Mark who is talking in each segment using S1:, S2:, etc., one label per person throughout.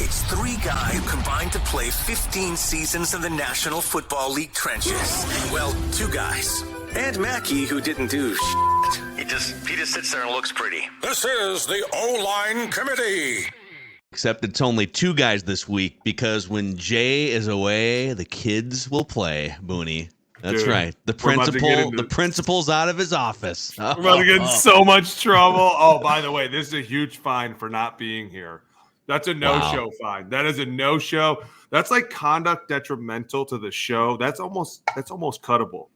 S1: decades, three guys who combined to play 15 seasons in the National Football League trenches. Well, two guys. And Mackey, who didn't do shit. He just sits there and looks pretty. This is the OLine Committee.
S2: Except it's only two guys this week because when Jay is away, the kids will play, Booney. That's
S3: Dude,
S2: right. The principal's out of his office.
S3: We're about to get in so much trouble. Oh, by the way, this is a huge fine for not being here. That's a no-show fine. That is a no-show. That's like conduct detrimental to the show. That's almost cuttable.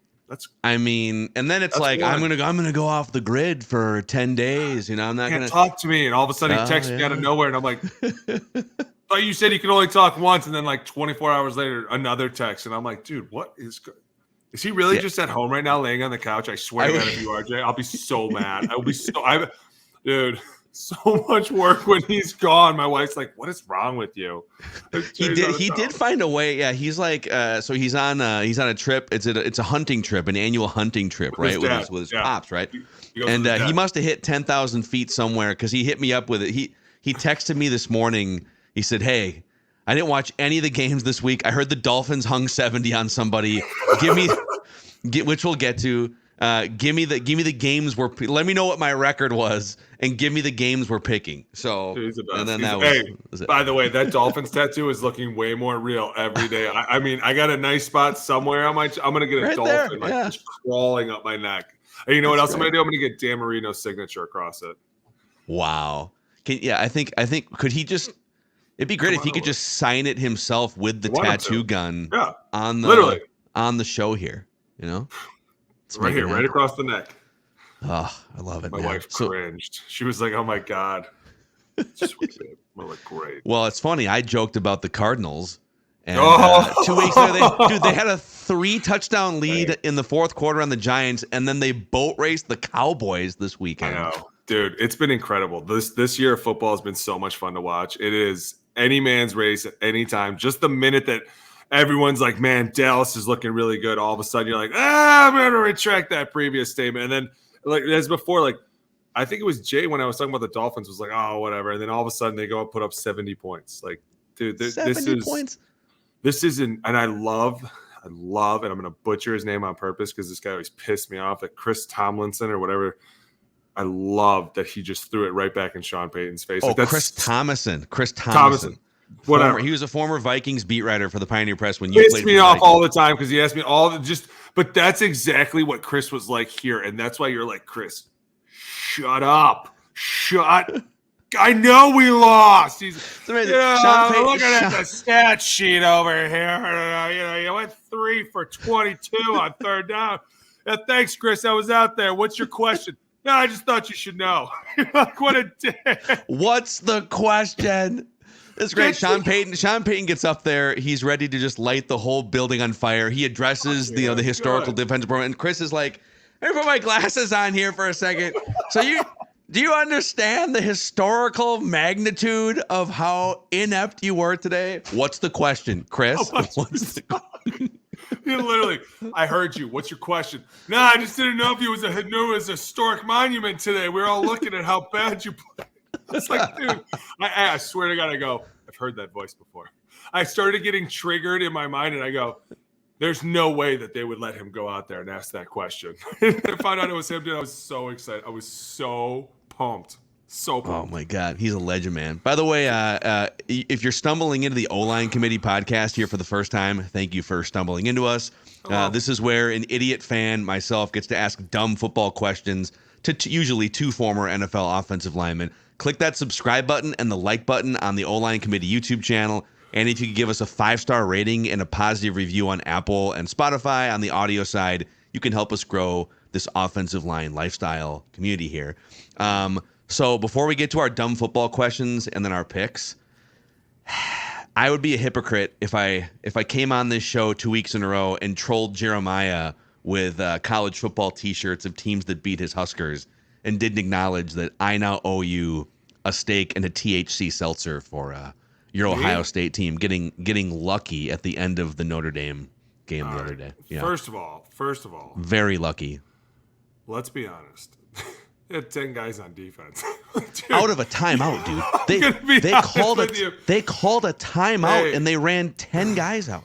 S2: And then it's like I'm gonna go off the grid for 10 days. You know, I'm not gonna
S3: talk to me, and all of a sudden he texts me out of nowhere, and I'm like, "Thought you said you could only talk once," and then like 24 hours later, another text, and I'm like, "Dude, what is he really just at home right now, laying on the couch?" I swear to God, if you are, Jay, I'll be so mad. Dude. So much work when he's gone. My wife's like, "What is wrong with you?"
S2: He did find a way. Yeah, he's like, so he's on a trip. It's a hunting trip, an annual hunting trip, right? With his pops, right? He must have hit 10,000 feet somewhere because he hit me up with it. He texted me this morning. He said, "Hey, I didn't watch any of the games this week. I heard the Dolphins hung 70 on somebody. Which we'll get to. Give me the games let me know what my record was and give me the games we're picking." So, and then that was it. By
S3: the way, that Dolphins tattoo is looking way more real every day. I got a nice spot somewhere. I'm gonna get a dolphin just crawling up my neck. And you know what else I'm gonna do? I'm gonna get Dan Marino's signature across it.
S2: Wow. I think could he just? It'd be great if he could just sign it himself with the tattoo gun.
S3: Yeah.
S2: On the show here. You know.
S3: Right here, right across the neck.
S2: Oh, I love it.
S3: My wife cringed. She was like, "Oh my God." Sweet babe. I'm like, great.
S2: Well, it's funny. I joked about the Cardinals. And 2 weeks ago, they had a 3-touchdown lead in the fourth quarter on the Giants, and then they boat raced the Cowboys this weekend.
S3: I know. Dude, it's been incredible. This year of football has been so much fun to watch. It is any man's race at any time. Just the minute that everyone's like, "Man, Dallas is looking really good," all of a sudden you're like, I'm going to retract that previous statement. And then, like, as before, like, I think it was Jay when I was talking about the Dolphins was like, "Oh, whatever." And then all of a sudden they go and put up 70 points. Like, dude, this isn't, and I love, and I'm going to butcher his name on purpose because this guy always pissed me off, that Chris Tomlinson or whatever. I love that he just threw it right back in Sean Payton's face.
S2: Oh,
S3: like,
S2: Chris Thomason. Whatever. He was a former Vikings beat writer for the Pioneer Press when you played.
S3: Pissed me off all the time because he asked me but that's exactly what Chris was like here. And that's why you're like, "Chris, shut up. I know we lost." He's looking at the stat sheet over here. You went 3 for 22 on third down. Yeah, thanks, Chris. I was out there. What's your question? No, I just thought you should know. Like, what a dick.
S2: What's the question? It's great. Sean Payton gets up there. He's ready to just light the whole building on fire. He addresses the historical defensive program. And Chris is like, "Let me put my glasses on here for a second." So do you understand the historical magnitude of how inept you were today? What's the question, Chris? What's the question?
S3: Literally, "I heard you. What's your question?" "No, I just didn't know if it was a historic monument today. We were all looking at how bad you played." It's like, dude, I swear to God, I go, I've heard that voice before. I started getting triggered in my mind, and I go, there's no way that they would let him go out there and ask that question. I found out it was him, dude. I was so excited. I was so pumped. So pumped.
S2: Oh, my God. He's a legend, man. By the way, if you're stumbling into the OLine Committee podcast here for the first time, thank you for stumbling into us. This is where an idiot fan, myself, gets to ask dumb football questions to usually two former NFL offensive linemen. Click that subscribe button and the like button on the OLine Committee YouTube channel. And if you could give us a 5-star rating and a positive review on Apple and Spotify on the audio side, you can help us grow this offensive line lifestyle community here. So before we get to our dumb football questions and then our picks, I would be a hypocrite if I came on this show 2 weeks in a row and trolled Jeremiah with college football T-shirts of teams that beat his Huskers and didn't acknowledge that I now owe you a steak and a THC seltzer for your Ohio State team getting lucky at the end of the Notre Dame game the other day. Yeah.
S3: First of all,
S2: very lucky.
S3: Let's be honest. They had 10 guys on defense.
S2: out of a timeout, dude. They called a timeout and they ran 10 guys out.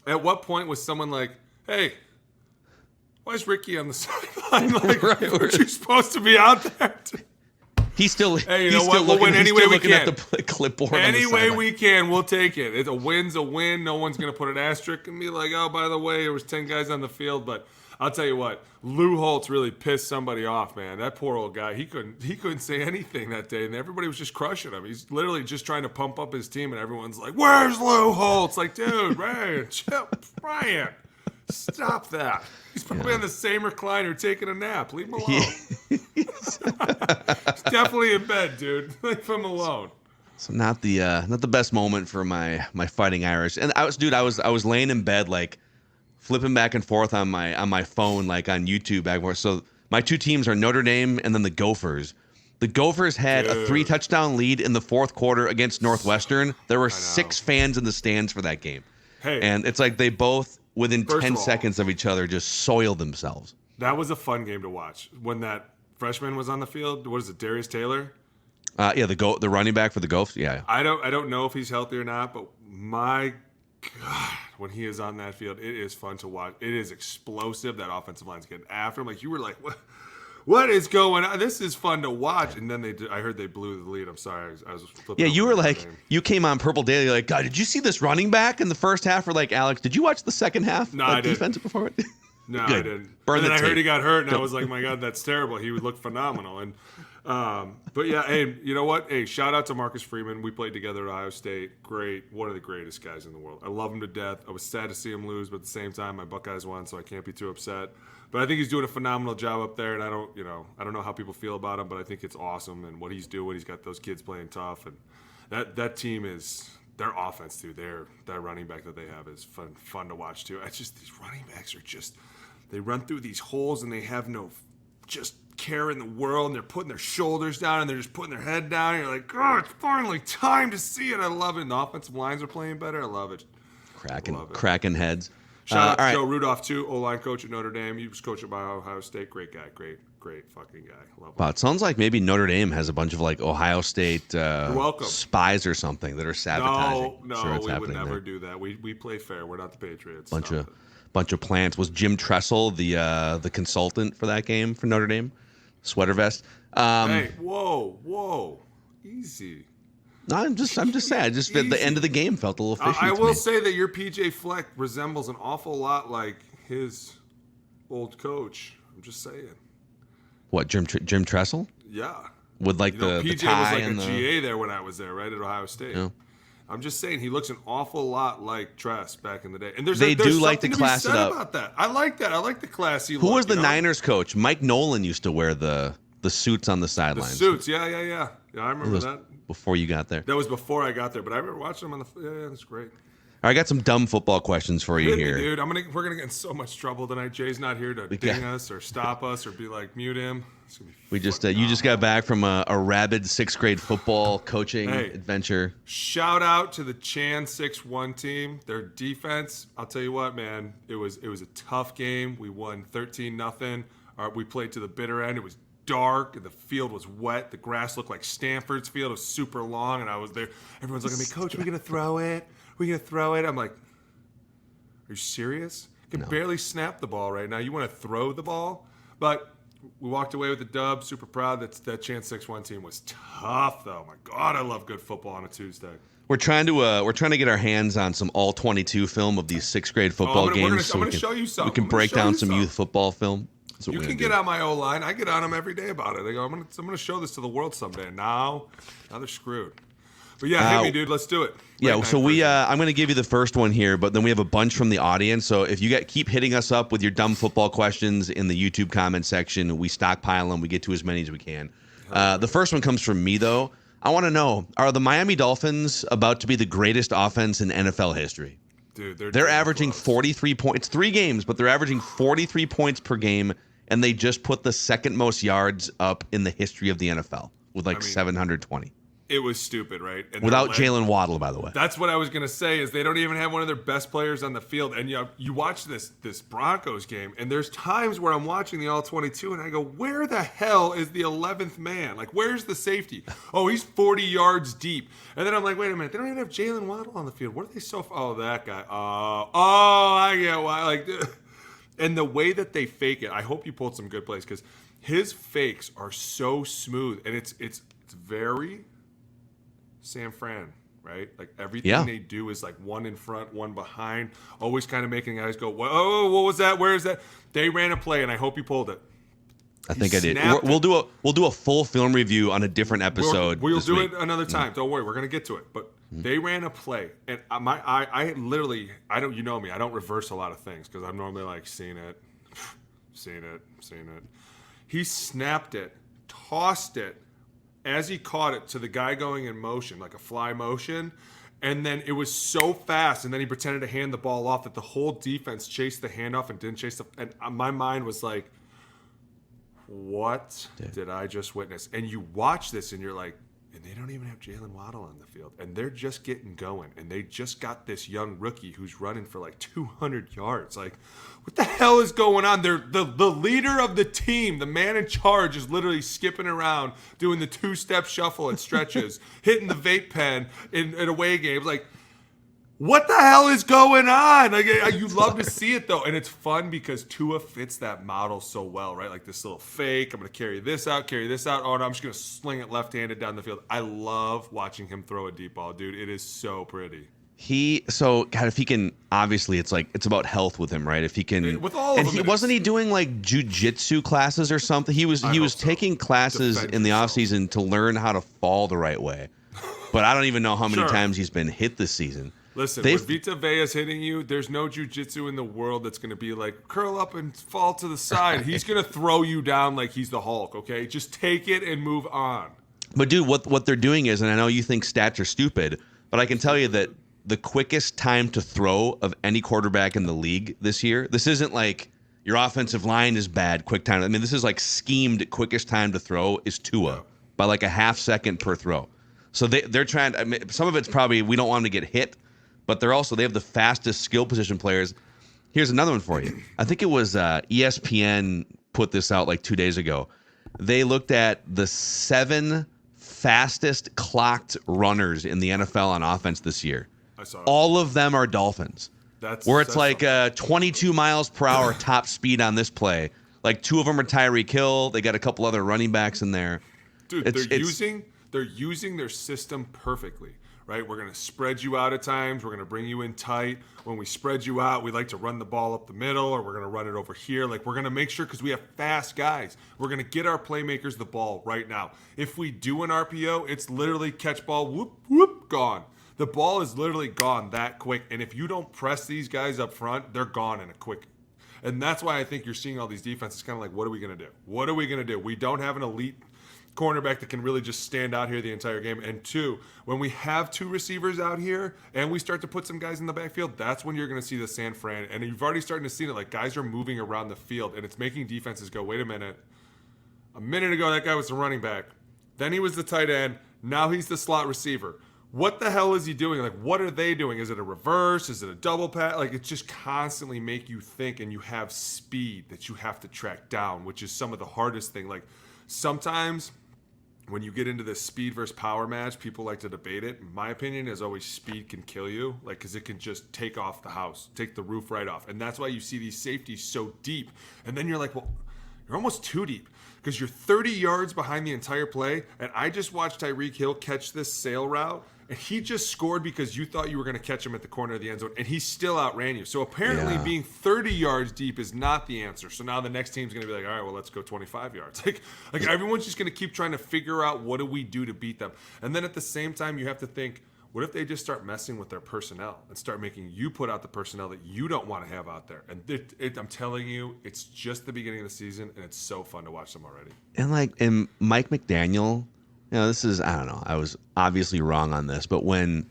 S3: At what point was someone like, "Hey, why is Ricky on the sideline? Like, weren't you supposed to be out there?"
S2: He's still.
S3: Hey, you know what? We'll win any way we can.
S2: At the clipboard.
S3: Any way we can, we'll take it. It's a win's a win. No one's gonna put an asterisk and be like, "Oh, by the way, there was 10 guys on the field." But I'll tell you what, Lou Holtz really pissed somebody off, man. That poor old guy. He couldn't say anything that day, and everybody was just crushing him. He's literally just trying to pump up his team, and everyone's like, "Where's Lou Holtz?" Like, dude, Ryan, chill, Ryan, stop that. He's probably on the same recliner taking a nap. Leave him alone. He's definitely in bed, dude. Leave him alone.
S2: So not the best moment for my Fighting Irish. And I was laying in bed like flipping back and forth on my phone, like on YouTube back and forth. So my two teams are Notre Dame and then the Gophers. The Gophers had a 3-touchdown lead in the fourth quarter against Northwestern. There were 6 fans in the stands for that game.
S3: Hey,
S2: and it's like they both, within 10 seconds of each other, just soiled themselves.
S3: That was a fun game to watch. When that freshman was on the field, what is it, Darius Taylor?
S2: The running back for the Gophers. Yeah.
S3: I don't know if he's healthy or not, but my God, when he is on that field, it is fun to watch. It is explosive. That offensive line's getting after him. Like, you were like, what is going on? This is fun to watch. And then I heard they blew the lead. I'm sorry. I was flipping.
S2: Yeah, you were like, you came on Purple Daily like, God, did you see this running back in the first half? Or like, Alex, did you watch the second half?
S3: No, I didn't.
S2: Defensive performance?
S3: No, I didn't. And then I heard he got hurt, and I was like, my God, that's terrible. He would look phenomenal. And but yeah, hey, you know what? Hey, shout out to Marcus Freeman. We played together at Ohio State. Great, one of the greatest guys in the world. I love him to death. I was sad to see him lose, but at the same time, my Buckeyes won, so I can't be too upset. But I think he's doing a phenomenal job up there, and I don't know how people feel about him, but I think it's awesome and what he's doing. He's got those kids playing tough, and that team is their offense too. That running back that they have is fun to watch too. It's just these running backs are just they run through these holes and they have no just care in the world, and they're putting their shoulders down and they're just putting their head down. And you're like, oh, it's finally time to see it. I love it. And the offensive lines are playing better. I love it.
S2: Cracking heads.
S3: Shout out to Joe Rudolph too, O-line coach at Notre Dame. He was coached by Ohio State. Great guy. Great fucking guy. Love him.
S2: Wow, it sounds like maybe Notre Dame has a bunch of like Ohio State spies or something that are sabotaging.
S3: No, we would never do that. We play fair. We're not the Patriots.
S2: Bunch of plants. Was Jim Tressel the consultant for that game for Notre Dame? Sweater vest.
S3: Hey, whoa, easy.
S2: No, I'm just saying. I just at the end of the game felt a little fishy.
S3: I will say that your PJ Fleck resembles an awful lot like his old coach. I'm just saying.
S2: What, Jim Tressel?
S3: Yeah.
S2: With like the
S3: PJ
S2: tie
S3: was like
S2: and
S3: a GA there when I was there, right, at Ohio State. Yeah. I'm just saying he looks an awful lot like Tress back in the day. And there's
S2: like to class it up.
S3: About that. I like that. I like the classy look.
S2: Who was the Niners coach? Mike Nolan used to wear the suits on the sidelines.
S3: The suits, yeah. Yeah, I remember that.
S2: Before you got there.
S3: That was before I got there, but I remember watching him on the. Yeah, that's great.
S2: All right, I got some dumb football questions for you here,
S3: dude. We're gonna get in so much trouble tonight. Jay's not here to ding us or stop us or be like mute him.
S2: You just got back from a rabid 6th grade football coaching adventure.
S3: Shout out to the Chan 6-1 team. Their defense, I'll tell you what, man, it was a tough game. We won 13-0. We played to the bitter end. It was dark and the field was wet. The grass looked like Stanford's field. It was super long, and I was there. Everyone's looking at me, Coach, are we gonna throw it? I'm like, are you serious? I can barely snap the ball right now. You want to throw the ball? But we walked away with the dub. Super proud. That Chance 6-1 team was tough, though. My God, I love good football on a Tuesday.
S2: We're trying to get our hands on some all 22 film of these 6th grade football games.
S3: I'm going to show you something.
S2: We can break down some youth football film.
S3: You can get on my O-line. I get on them every day about it. I go, I'm going to show this to the world someday. Now they're screwed. But yeah, hit me, dude. Let's do it.
S2: Yeah, so I'm going to give you the first one here, but then we have a bunch from the audience. So if you keep hitting us up with your dumb football questions in the YouTube comment section, we stockpile them. We get to as many as we can. The first one comes from me, though. I want to know, are the Miami Dolphins about to be the greatest offense in NFL history?
S3: Dude,
S2: they're averaging 43 points. It's 3 games, but they're averaging 43 points per game, and they just put the second most yards up in the history of the NFL with 720.
S3: It was stupid, right? And
S2: without Jalen Waddle, by the way.
S3: That's what I was going to say, is they don't even have one of their best players on the field. And you watch this Broncos game, and there's times where I'm watching the All-22, and I go, where the hell is the 11th man? Like, where's the safety? Oh, he's 40 yards deep. And then I'm like, wait a minute, they don't even have Jalen Waddle on the field. What are they so Oh, that guy. I get why. Like, and the way that they fake it, I hope you pulled some good plays, because his fakes are so smooth, and it's very San Fran, right? Like everything they do is like one in front, one behind, always kind of making guys go, whoa, what was that? Where is that? They ran a play, and I hope you pulled it.
S2: I think I did. We'll do a full film review on a different episode.
S3: We'll do it another time. Don't worry, we're gonna get to it. But they ran a play, and I literally, I don't, you know me, I don't reverse a lot of things because I'm normally like seen it. He snapped it, tossed it, as he caught it to the guy going in motion, like a fly motion, and then it was so fast, and then he pretended to hand the ball off that the whole defense chased the handoff and didn't chase the. And my mind was like, "What did I just witness?" And you watch this, and you're like, and they don't even have Jalen Waddle on the field, and they're just getting going, and they just got this young rookie who's running for like 200 yards. Like, what the hell is going on? They're the leader of the team, the man in charge, is literally skipping around, doing the two-step shuffle at stretches, hitting the vape pen in away games. Like, what the hell is going on? Like, you love to see it, though. And it's fun because Tua fits that model so well, right? Like this little fake. I'm going to carry this out. Oh, no, I'm just going to sling it left-handed down the field. I love watching him throw a deep ball, dude. It is so pretty.
S2: God, if he can, obviously it's about health with him, right? If he can,
S3: with all of them,
S2: wasn't he doing like jujitsu classes or something? He was taking classes in the offseason to learn how to fall the right way. But I don't even know how many times he's been hit this season.
S3: Listen, when Vita Vea's hitting you, there's no jiu-jitsu in the world that's going to be like, curl up and fall to the side. He's going to throw you down like he's the Hulk, okay? Just take it and move on.
S2: But, dude, what they're doing is, and I know you think stats are stupid, but I can tell you that the quickest time to throw of any quarterback in the league this year, this isn't like your offensive line is bad, quick time. I mean, this is like schemed quickest time to throw is Tua by like a half second per throw. So they're trying, I mean, some of it's probably we don't want them to get hit, but they have the fastest skill position players. Here's another one for you. I think it was ESPN put this out like 2 days ago. They looked at the 7 fastest clocked runners in the NFL on offense this year.
S3: I saw it.
S2: All of them are Dolphins. That's 22 miles per hour top speed on this play. Like 2 of them are Tyreek Hill. They got a couple other running backs in there.
S3: Dude, they're using their system perfectly. Right? We're going to spread you out at times. We're going to bring you in tight. When we spread you out, we like to run the ball up the middle, or we're going to run it over here. Like, we're going to make sure, because we have fast guys, we're going to get our playmakers the ball right now. If we do an RPO, it's literally catch ball, whoop, whoop, gone. The ball is literally gone that quick. And if you don't press these guys up front, they're gone in a quick. And that's why I think you're seeing all these defenses kind of like, what are we going to do? What are we going to do? We don't have an elite cornerback that can really just stand out here the entire game. And 2, when we have 2 receivers out here and we start to put some guys in the backfield, that's when you're going to see the San Fran. And you've already started to see it. Like, guys are moving around the field, and it's making defenses go, wait a minute. A minute ago, that guy was the running back. Then he was the tight end. Now he's the slot receiver. What the hell is he doing? Like, what are they doing? Is it a reverse? Is it a double pass? Like, it just constantly make you think, and you have speed that you have to track down, which is some of the hardest thing. Like, sometimes when you get into this speed versus power match, people like to debate it. My opinion is always speed can kill you, like, because it can just take off the house, take the roof right off. And that's why you see these safeties so deep. And then you're like, well, you're almost too deep because you're 30 yards behind the entire play. And I just watched Tyreek Hill catch this sail route, and he just scored because you thought you were going to catch him at the corner of the end zone, and he still outran you. So apparently being 30 yards deep is not the answer. So now the next team's going to be like, all right, well, let's go 25 yards. Like everyone's just going to keep trying to figure out what do we do to beat them. And then at the same time, you have to think, what if they just start messing with their personnel and start making you put out the personnel that you don't want to have out there? And I'm telling you, it's just the beginning of the season, and it's so fun to watch them already.
S2: And Mike McDaniel, this is, I don't know, I was obviously wrong on this, but when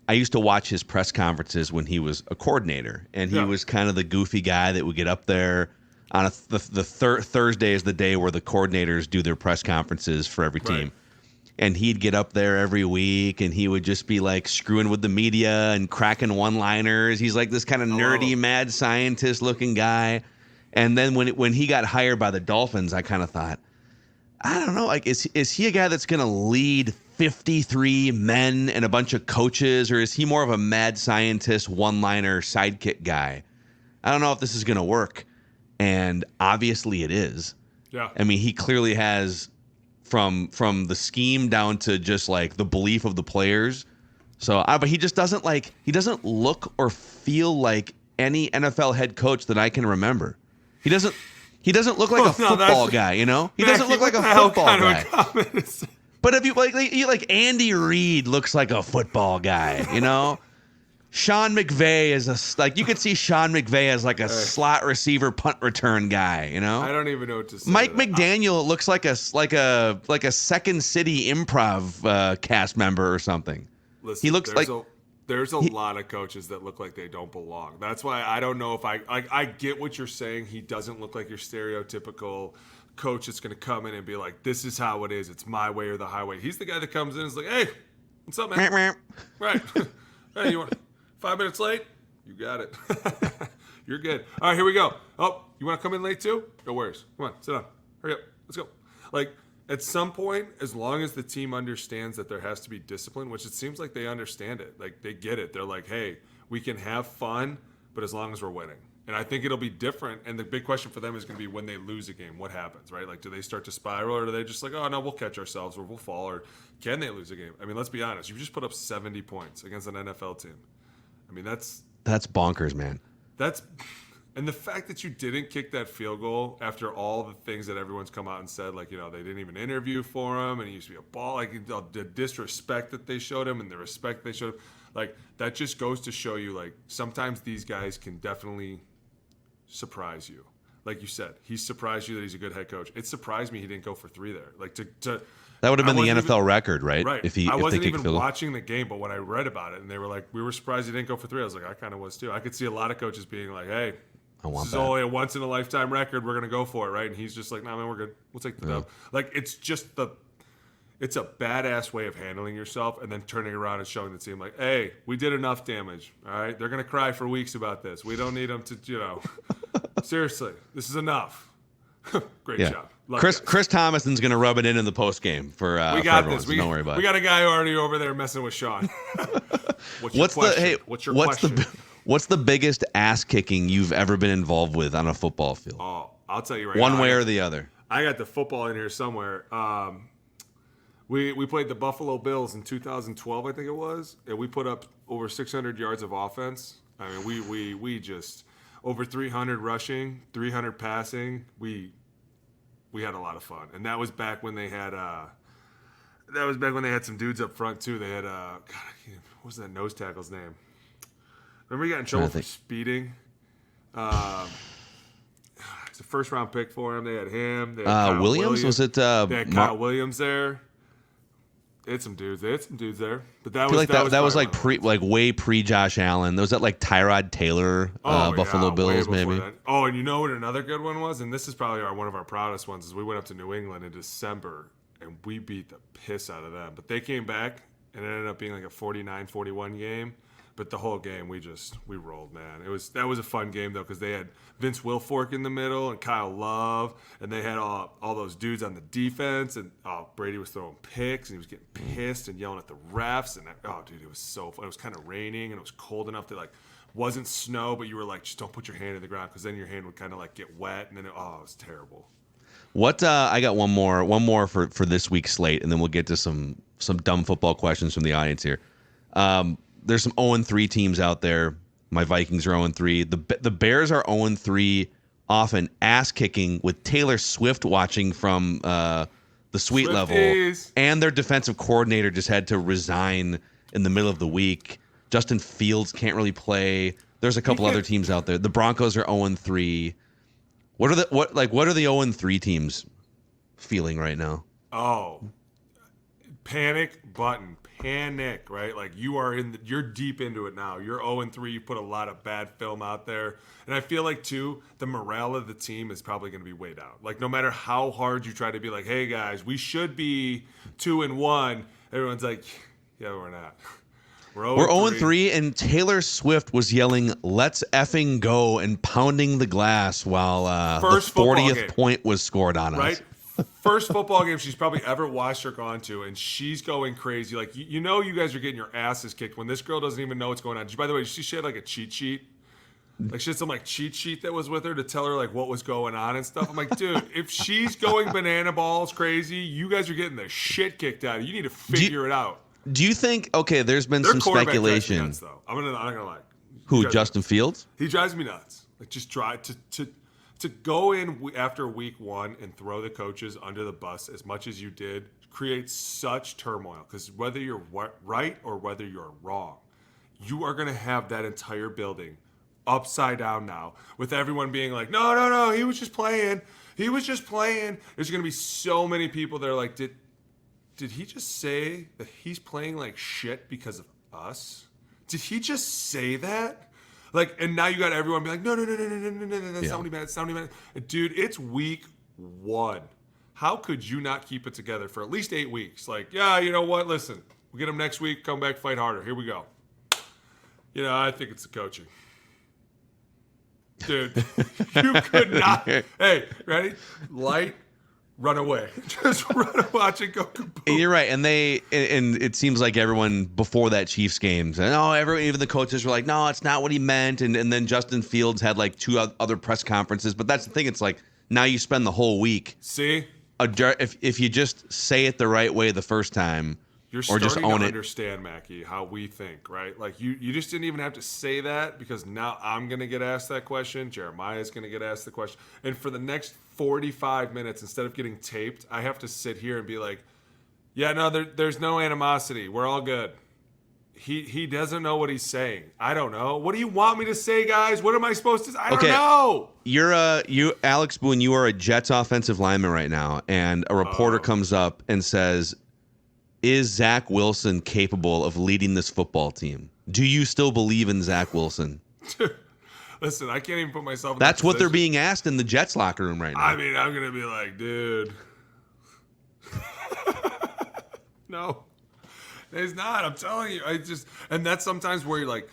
S2: I used to watch his press conferences when he was a coordinator, and he was kind of the goofy guy that would get up there on Thursday is the day where the coordinators do their press conferences for every team. Right. and he'd get up there every week and he would just be like screwing with the media and cracking one-liners. He's like this kind of nerdy, mad scientist looking guy. And then when he got hired by the Dolphins, I kind of thought, I don't know, like is he a guy that's going to lead 53 men and a bunch of coaches, or is he more of a mad scientist, one-liner sidekick guy? I don't know if this is going to work. And obviously it is. Yeah. I mean, he clearly has from the scheme down to just like the belief of the players. So, but he just doesn't look or feel like any NFL head coach that I can remember. He doesn't look like a football guy, you know? He doesn't look like a football guy. But if you like Andy Reid looks like a football guy, you know? Sean McVay is you could see Sean McVay as like a slot receiver punt return guy, you know?
S3: I don't even know what to say.
S2: Mike McDaniel looks like a Second City Improv cast member or something.
S3: Listen,
S2: he looks
S3: there's a lot of coaches that look like they don't belong. That's why I don't know if I get what you're saying. He doesn't look like your stereotypical coach that's going to come in and be like, this is how it is. It's my way or the highway. He's the guy that comes in and is like, hey, what's up, man? Right. Hey, you want 5 minutes late? You got it. You're good. All right, here we go. Oh, you want to come in late too? No worries. Come on, sit down. Hurry up. Let's go. Like, at some point, as long as the team understands that there has to be discipline, which it seems like they understand it. Like, they get it. They're like, hey, we can have fun, but as long as we're winning. And I think it'll be different. And the big question for them is going to be when they lose a game, what happens, right? Like, do they start to spiral, or are they just like, oh, no, we'll catch ourselves, or we'll fall, or can they lose a game? I mean, let's be honest. You've just put up 70 points against an NFL team. I mean, that's bonkers, man. And the fact that you didn't kick that field goal after all the things that everyone's come out and said, like, you know, they didn't even interview for him, and he used to be a ball, like the disrespect that they showed him and the respect they showed him, like, that just goes to show you, like, sometimes these guys can definitely surprise you. Like you said, he surprised you that he's a good head coach. It surprised me he didn't go for 3 there. Like, to
S2: that would have been the NFL record, right?
S3: Right. I wasn't even watching the game, but when I read about it and they were like, we were surprised he didn't go for 3, I was like, I kind of was too. I could see a lot of coaches being like, hey, this is only a once in a lifetime record. We're going to go for it, right? And he's just like, no, man, we're good. We'll take the dub. Like, it's a badass way of handling yourself and then turning around and showing the team like, hey, we did enough damage. All right. They're going to cry for weeks about this. We don't need them to, you know, seriously, this is enough. Great job.
S2: Chris Thomason's going to rub it in the post game for
S3: we got
S2: everyone,
S3: this.
S2: So don't worry about it.
S3: We got a guy already over there messing with Sean. What's your question?
S2: What's the biggest ass kicking you've ever been involved with on a football field?
S3: Oh, I'll tell you right now.
S2: One way or the other.
S3: I got the football in here somewhere. We played the Buffalo Bills in 2012, I think it was, and we put up over 600 yards of offense. I mean, we just over 300 rushing, 300 passing. We had a lot of fun, and that was back when they had some dudes up front too. They had what was that nose tackle's name? Remember he got in trouble for speeding? It's a first round pick for him. They had him. They had
S2: Williams? Was it?
S3: They had Kyle Williams there. They had some dudes there. But that
S2: was like way pre Josh Allen. Was that like Tyrod Taylor, Buffalo Bills maybe?
S3: That. Oh, and you know what another good one was? And this is probably one of our proudest ones. Is we went up to New England in December and we beat the piss out of them. But they came back and it ended up being like a 49-41 game. But the whole game, we rolled, man. That was a fun game though, because they had Vince Wilfork in the middle and Kyle Love, and they had all those dudes on the defense, and Brady was throwing picks and he was getting pissed and yelling at the refs, and dude, it was so fun. It was kind of raining and it was cold enough that like wasn't snow, but you were like, just don't put your hand in the ground because then your hand would kind of like get wet, and then it was terrible.
S2: What I got one more for this week's slate, and then we'll get to some dumb football questions from the audience here. There's some 0-3 teams out there. My Vikings are 0-3. The Bears are 0-3 off an ass kicking with Taylor Swift watching from the suite level, and their defensive coordinator just had to resign in the middle of the week. Justin Fields can't really play. There's a couple other teams out there. The Broncos are 0-3. What are the 0-3 teams feeling right now?
S3: Oh, panic button. panic, right? Like you're deep into it now. You're 0-3. You put a lot of bad film out there. And I feel like, too, the morale of the team is probably going to be way down. Like, no matter how hard you try to be like, hey, guys, we should be 2-1, everyone's like, yeah, we're not. We're
S2: 0-3, and Taylor Swift was yelling, "Let's effing go," and pounding the glass while the 40th point was scored on us.
S3: Right? First football game she's probably ever watched or gone to, and she's going crazy. Like, you know you guys are getting your asses kicked when this girl doesn't even know what's going on. By the way, she had like a cheat sheet. Like, she had some like cheat sheet that was with her to tell her like what was going on and stuff. I'm like, dude, if she's going banana balls crazy, you guys are getting the shit kicked out of you. You need to figure it out.
S2: Do you think, okay, there's been some speculation.
S3: Nuts, though. I'm not gonna lie.
S2: Who, Justin Fields?
S3: He drives me nuts. Like, just try to go in after week 1 and throw the coaches under the bus as much as you did creates such turmoil. Because whether you're right or whether you're wrong, you are gonna have that entire building upside down now, with everyone being like, no, he was just playing. There's gonna be so many people that are like, Did he just say that he's playing like shit because of us? Did he just say that? Like, and now you got everyone be like, no, that's not what he meant. It's not what he meant. Dude, it's week 1. How could you not keep it together for at least 8 weeks? Like, yeah, you know what? Listen, we'll get him next week. Come back, fight harder. Here we go. You know, I think it's the coaching. Dude, you could not. Hey, ready? Light. Run away. Just watch it go kaboom.
S2: You're right, and it seems like everyone before that Chiefs game said, even the coaches were like, no, it's not what he meant, and then Justin Fields had like 2 other press conferences. But that's the thing. It's like, now you spend the whole week.
S3: See,
S2: if you just say it the right way the first time,
S3: you're
S2: or just
S3: starting
S2: own
S3: to
S2: it.
S3: Understand, Mackey, how we think, right? Like, you just didn't even have to say that, because now I'm going to get asked that question. Jeremiah's going to get asked the question. And for the next 45 minutes, instead of getting taped, I have to sit here and be like, yeah, no, there's no animosity. We're all good. He doesn't know what he's saying. I don't know. What do you want me to say, guys? What am I supposed to say? I don't know.
S2: You Alex Boone, you are a Jets offensive lineman right now, and a reporter comes up and says, is Zach Wilson capable of leading this football team? Do you still believe in Zach Wilson?
S3: Listen, I can't even put myself in
S2: That's what they're being asked in the Jets locker room right now.
S3: I mean, I'm going to be like, dude. No. It's not. I'm telling you. And that's sometimes where you're like,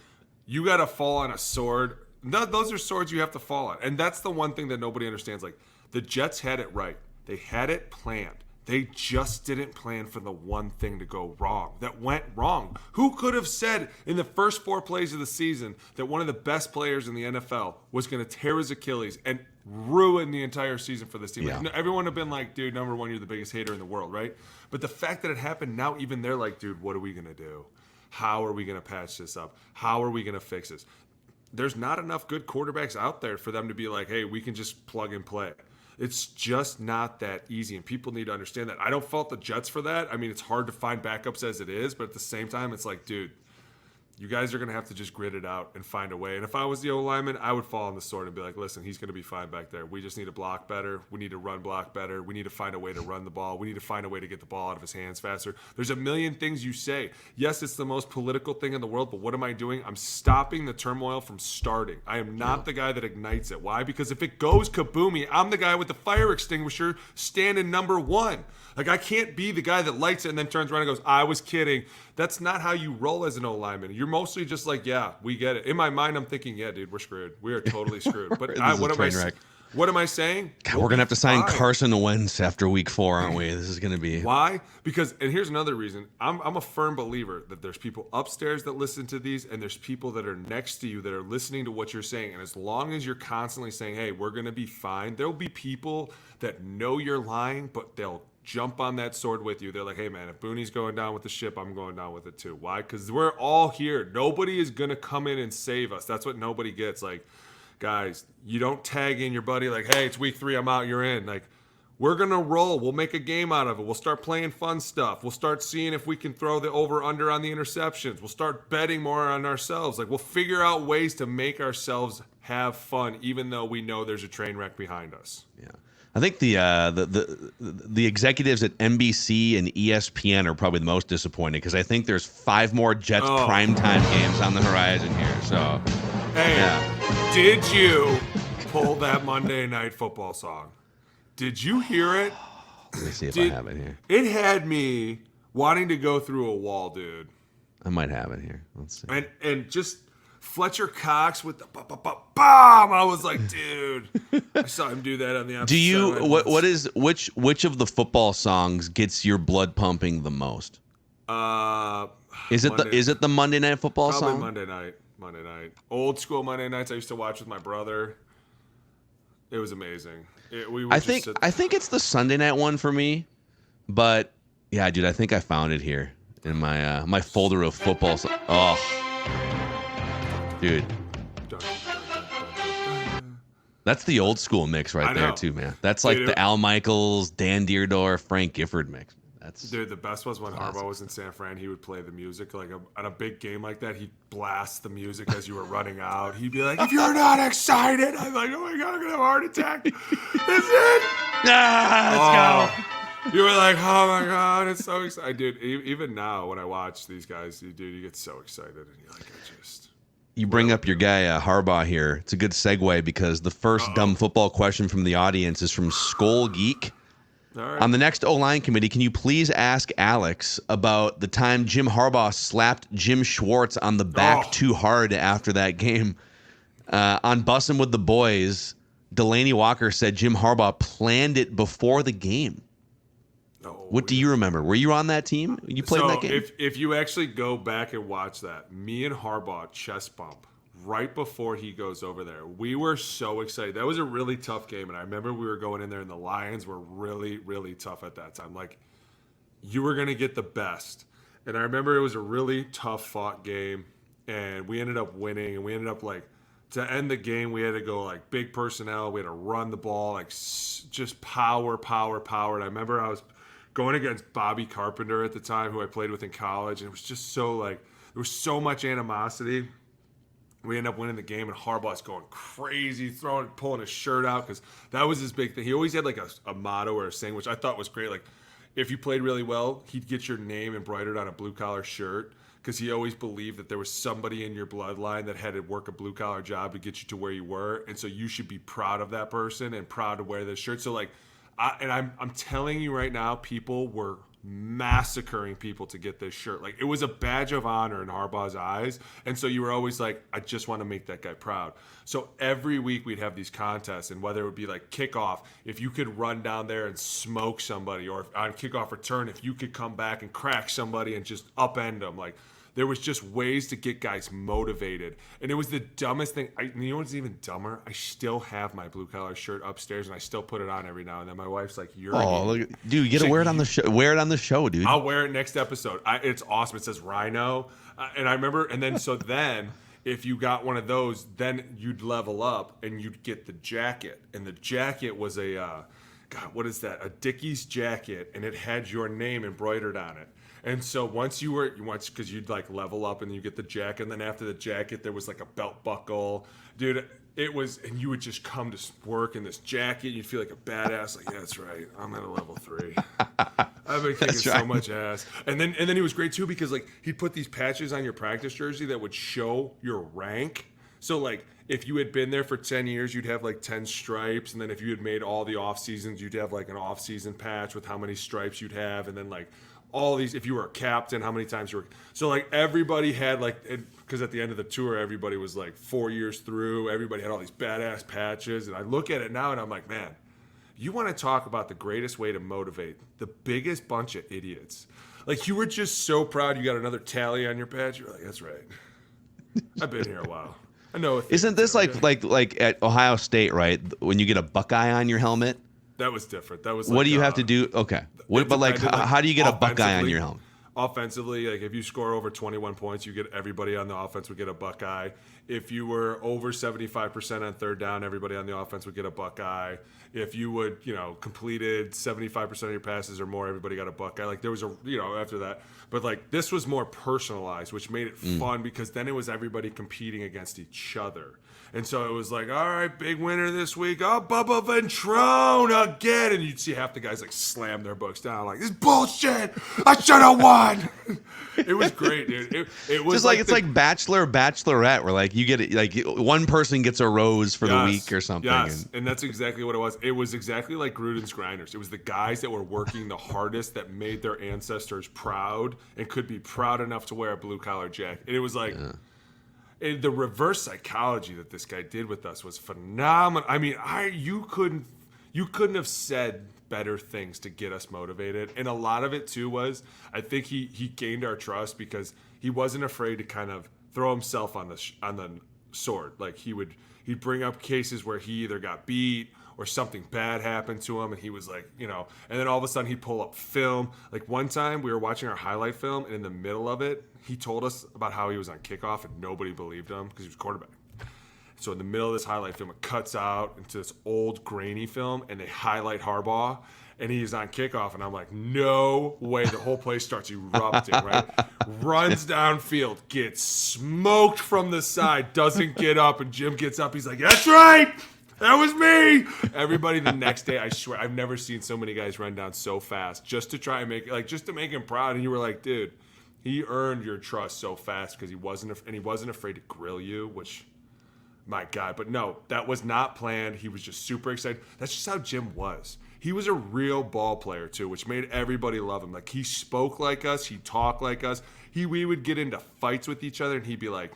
S3: you got to fall on a sword. Those are swords you have to fall on. And that's the one thing that nobody understands. Like, the Jets had it right. They had it planned. They just didn't plan for the one thing to go wrong that went wrong. Who could have said in the first 4 plays of the season that one of the best players in the NFL was going to tear his Achilles and ruin the entire season for this team?
S2: Yeah.
S3: Like, everyone would have been like, dude, number 1, you're the biggest hater in the world, right? But the fact that it happened now, even they're like, dude, what are we going to do? How are we going to patch this up? How are we going to fix this? There's not enough good quarterbacks out there for them to be like, hey, we can just plug and play. It's just not that easy, and people need to understand that. I don't fault the Jets for that. I mean, it's hard to find backups as it is, but at the same time, it's like, dude, you guys are going to have to just grit it out and find a way. And if I was the O-lineman, I would fall on the sword and be like, listen, he's going to be fine back there. We just need to block better. We need to run block better. We need to find a way to run the ball. We need to find a way to get the ball out of his hands faster. There's a million things you say. Yes, it's the most political thing in the world, but what am I doing? I'm stopping the turmoil from starting. I am not the guy that ignites it. Why? Because if it goes kaboomy, I'm the guy with the fire extinguisher standing number 1. Like, I can't be the guy that lights it and then turns around and goes, I was kidding. That's not how you roll as an O-lineman. You're mostly just like, yeah, we get it. In my mind, I'm thinking, yeah, dude, we're screwed. We are totally screwed. But what am I saying?
S2: God, we're going to have to sign Carson Wentz after week 4, aren't we? This is going to be...
S3: Why? Because, and here's another reason. I'm a firm believer that there's people upstairs that listen to these, and there's people that are next to you that are listening to what you're saying. And as long as you're constantly saying, hey, we're going to be fine, there'll be people that know you're lying, but they'll jump on that sword with you. They're like, hey, man, if Boone's going down with the ship, I'm going down with it too. Why? Because we're all here. Nobody is going to come in and save us. That's what nobody gets. Like, guys, you don't tag in your buddy like, hey, it's week 3, I'm out, you're in. Like, we're going to roll. We'll make a game out of it. We'll start playing fun stuff. We'll start seeing if we can throw the over-under on the interceptions. We'll start betting more on ourselves. Like, we'll figure out ways to make ourselves have fun, even though we know there's a train wreck behind us.
S2: Yeah. I think the executives at NBC and ESPN are probably the most disappointed because I think there's 5 more Jets primetime games on the horizon here. So,
S3: hey, did you pull that Monday Night Football song? Did you hear it?
S2: Let me see if I have it here.
S3: It had me wanting to go through a wall, dude.
S2: I might have it here. Let's see.
S3: And just Fletcher Cox with the bomb. I was like, dude, I saw him do that on the episode.
S2: Do you which of the football songs gets your blood pumping the most? Is it the Monday Night Football song?
S3: Monday night. Old school Monday nights I used to watch with my brother. It was amazing. I
S2: think it's the Sunday night one for me, but yeah, dude, I think I found it here in my my folder of football. Oh, dude, that's the old school mix right there too, man. That's like the Al Michaels, Dan Deerdorf, Frank Gifford mix.
S3: Dude, the best was when Harbaugh was in San Fran. He would play the music on a big game like that. He'd blast the music as you were running out. He'd be like, "If you're not excited," I'm like, "Oh my god, I'm gonna have a heart attack." That's it.
S2: Let's
S3: go. You were like, "Oh my god, it's so exciting, dude." Even now, when I watch these guys, dude, you get so excited, and you're like,
S2: You bring up your guy Harbaugh here. It's a good segue because the first dumb football question from the audience is from Skull Geek.
S3: Right.
S2: On the next O-line committee, can you please ask Alex about the time Jim Harbaugh slapped Jim Schwartz on the back too hard after that game? On Bussin' with the Boys, Delaney Walker said Jim Harbaugh planned it before the game. What do you remember? Were you on that team? You played that game?
S3: If you actually go back and watch that, me and Harbaugh chest bump right before he goes over there. We were so excited. That was a really tough game, and I remember we were going in there, and the Lions were really, really tough at that time. Like, you were going to get the best. And I remember it was a really tough fought game, and we ended up winning, and we ended up, like, to end the game, we had to go, like, big personnel. We had to run the ball, like, just power. And I remember I was going against Bobby Carpenter at the time, who I played with in college, and it was just so, like, there was so much animosity. We end up winning the game, and Harbaugh's going crazy, pulling his shirt out, because that was his big thing. He always had like a motto or a saying, which I thought was great. Like, if you played really well, he'd get your name embroidered on a blue-collar shirt, because he always believed that there was somebody in your bloodline that had to work a blue-collar job to get you to where you were, and so you should be proud of that person and proud to wear this shirt. So, like, I'm telling you right now, people were massacring people to get this shirt. Like, it was a badge of honor in Harbaugh's eyes, and so you were always like, I just want to make that guy proud. So every week we'd have these contests, and whether it would be like kickoff, if you could run down there and smoke somebody, or on kickoff return, if you could come back and crack somebody and just upend them, like, there was just ways to get guys motivated. And it was the dumbest thing. You know what's even dumber? I still have my blue-collar shirt upstairs, and I still put it on every now and then. My wife's like, "You're
S2: look, dude, you got to wear it on the show. Wear it on the show, dude."
S3: I'll wear it next episode. It's awesome. It says Rhino. And I remember, and then, then if you got one of those, then you'd level up, and you'd get the jacket. And the jacket was a, God, what is that? A Dickies jacket, and it had your name embroidered on it. And so because you'd like level up and you get the jacket, and then after the jacket, there was like a belt buckle. Dude, it was, and you would just come to work in this jacket. You'd feel like a badass. Like, yeah, that's right. I'm at a level 3. I've been kicking so much ass. And then he was great too, because like he'd put these patches on your practice jersey that would show your rank. So like if you had been there for 10 years, you'd have like 10 stripes. And then if you had made all the off seasons, you'd have like an off season patch with how many stripes you'd have. And then like all these, if you were a captain, how many times you were. So like everybody had like, because at the end of the tour, everybody was like 4 years through. Everybody had all these badass patches. And I look at it now and I'm like, man, you want to talk about the greatest way to motivate the biggest bunch of idiots. Like, you were just so proud you got another tally on your patch. You're like, that's right. I've been here a while. I know.
S2: Isn't this like at Ohio State, right? When you get a Buckeye on your helmet?
S3: That was different. That was.
S2: What do you have to do? Okay. But like, how do you get a Buckeye on your helmet?
S3: offensively, like if you score over 21 points, you get everybody on the offense would get a Buckeye. If you were over 75% on third down, everybody on the offense would get a Buckeye. If you would, completed 75% of your passes or more, everybody got a Buckeye. Like there was after that. But like this was more personalized, which made it fun because then it was everybody competing against each other. And so it was like, all right, big winner this week. Oh, Bubba Ventrone again. And you'd see half the guys like slam their books down like, this bullshit. I should have won. It was great, dude. It was
S2: just like it's like Bachelor, Bachelorette, where like you get it, like one person gets a rose for the week or something.
S3: Yes, and that's exactly what it was. It was exactly like Gruden's Grinders. It was the guys that were working the hardest that made their ancestors proud and could be proud enough to wear a blue collar jacket. And it was like the reverse psychology that this guy did with us was phenomenal. I mean, you couldn't have said better things to get us motivated. And a lot of it too was, I think he gained our trust because he wasn't afraid to kind of throw himself on the sword. Like he'd bring up cases where he either got beat or something bad happened to him, and he was like, and then all of a sudden he'd pull up film. Like one time we were watching our highlight film, and in the middle of it, he told us about how he was on kickoff, and nobody believed him because he was quarterback. So in the middle of this highlight film, it cuts out into this old grainy film, and they highlight Harbaugh, and he's on kickoff, and I'm like, no way. The whole place starts erupting, right? Runs downfield, gets smoked from the side, doesn't get up, and Jim gets up. He's like, that's right. That was me. Everybody the next day, I swear, I've never seen so many guys run down so fast just to try and just to make him proud. And you were like, dude, he earned your trust so fast because he wasn't afraid to grill you, which, my God. But no, that was not planned. He was just super excited. That's just how Jim was. He was a real ball player too, which made everybody love him. Like he spoke like us. He talked like us. We would get into fights with each other, and he'd be like,